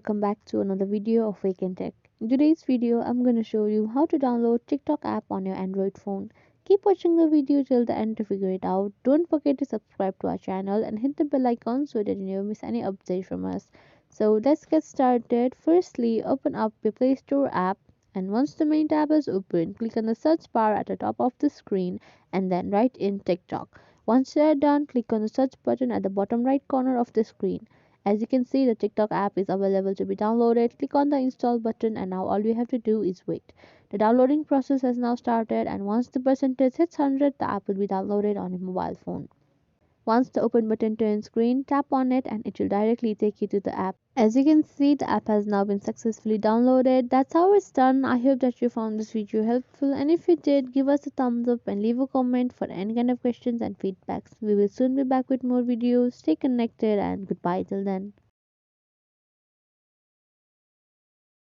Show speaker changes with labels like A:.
A: welcome back to another video of Wake&Tech. In today's video, I'm going to show you how to download TikTok app on your Android phone. Keep watching the video till the end to figure it out. Don't forget to subscribe to our channel and hit the bell icon so that you never miss any update from us. So let's get started. Firstly, open up your Play Store app, and once the main tab is open, click on the search bar at the top of the screen and then write in TikTok. Once you are done, click on the search button at the bottom right corner of the screen. As you can see, the TikTok app is available to be downloaded. Click on the install button and now all you have to do is wait. The downloading process has now started, and once the percentage hits 100, the app will be downloaded on your mobile phone. Once the open button turns green, tap on it and it will directly take you to the app. As you can see, the app has now been successfully downloaded. That's how it's done. I hope that you found this video helpful, and if you did, give us a thumbs up and leave a comment for any kind of questions and feedbacks. We will soon be back with more videos. Stay connected and goodbye till then.